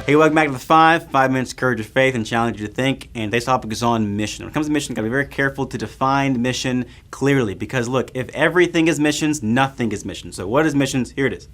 Hey, welcome back to the 5 minutes courage of faith and challenge you to think. And today's topic is on mission. When it comes to mission, you've got to be very careful to define mission clearly, because look, if everything is missions, nothing is mission. So what is missions? Here it is.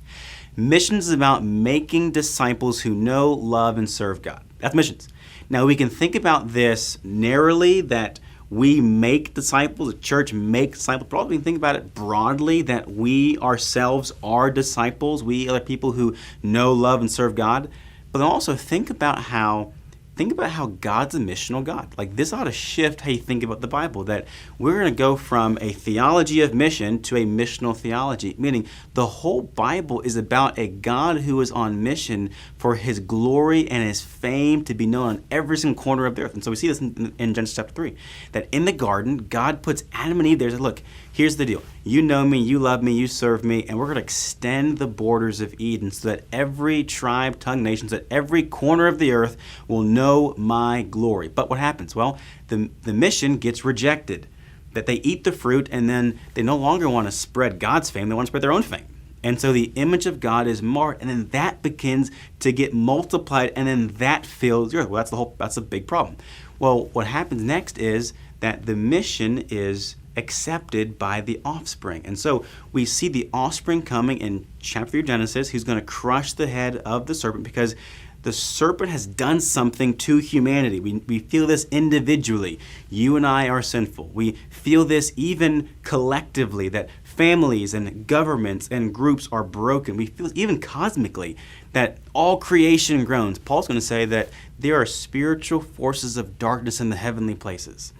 Missions is about making disciples who know, love, and serve God. That's missions. Now we can think about this narrowly, that we make disciples, the church makes disciples. Probably we can think about it broadly, that we ourselves are disciples. We are people who know, love, and serve God. But then also think about how God's a missional God. Like, this ought to shift how you think about the Bible, that we're going to go from a theology of mission to a missional theology, meaning the whole Bible is about a God who is on mission for his glory and his fame to be known on every single corner of the earth. And so we see this in Genesis chapter 3, that in the garden, God puts Adam and Eve there and says, look, here's the deal. You know me, you love me, you serve me, and we're going to extend the borders of Eden so that every tribe, tongue, nation, so that every corner of the earth will know my glory. But what happens? Well, the mission gets rejected, that they eat the fruit and then they no longer want to spread God's fame, they want to spread their own fame. And so the image of God is marred, and then that begins to get multiplied, and then that fills the earth. Well, that's a big problem. Well, what happens next is that the mission is accepted by the offspring. And so we see the offspring coming in chapter 3 of Genesis, who's going to crush the head of the serpent, because the serpent has done something to humanity. We feel this individually. You and I are sinful. We feel this even collectively, that families and governments and groups are broken. We feel even cosmically that all creation groans. Paul's going to say that there are spiritual forces of darkness in the heavenly places.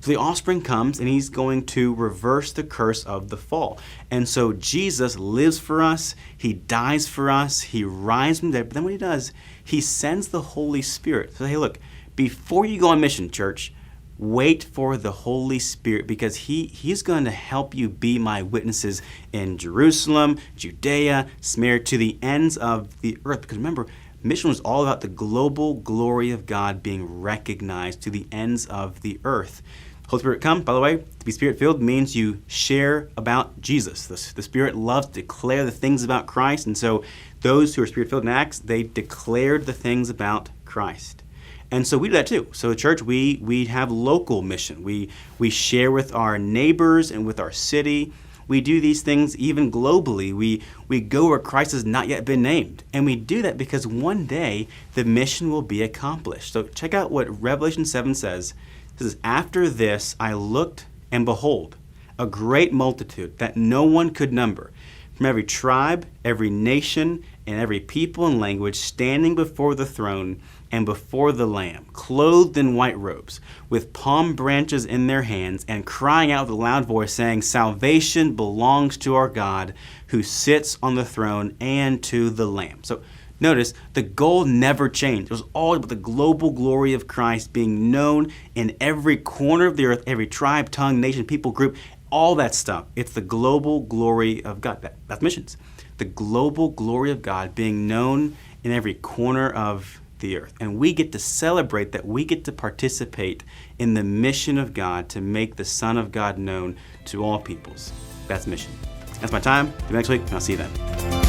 So the offspring comes, and he's going to reverse the curse of the fall. And so Jesus lives for us, he dies for us, he rises from the dead. But then what he does, he sends the Holy Spirit. So hey, look, before you go on mission, church, wait for the Holy Spirit, because he's going to help you be my witnesses in Jerusalem, Judea, Samaria, to the ends of the earth. Because remember, mission was all about the global glory of God being recognized to the ends of the earth. Holy Spirit come, by the way, to be Spirit-filled means you share about Jesus. The Spirit loves to declare the things about Christ, and so those who are Spirit-filled in Acts, they declared the things about Christ. And so we do that too. So the church, we have local mission. We share with our neighbors and with our city. We do these things even globally. We go where Christ has not yet been named. And we do that because one day the mission will be accomplished. So check out what Revelation 7 says. It says, after this I looked, and behold, a great multitude that no one could number, from every tribe, every nation, and every people and language, standing before the throne and before the Lamb, clothed in white robes, with palm branches in their hands, and crying out with a loud voice, saying, salvation belongs to our God, who sits on the throne, and to the Lamb. So notice, the goal never changed. It was all about the global glory of Christ being known in every corner of the earth, every tribe, tongue, nation, people, group, all that stuff. It's the global glory of God. That's missions. The global glory of God being known in every corner of the earth. And we get to celebrate that. We get to participate in the mission of God to make the Son of God known to all peoples. That's mission. That's my time. See you next week, and I'll see you then.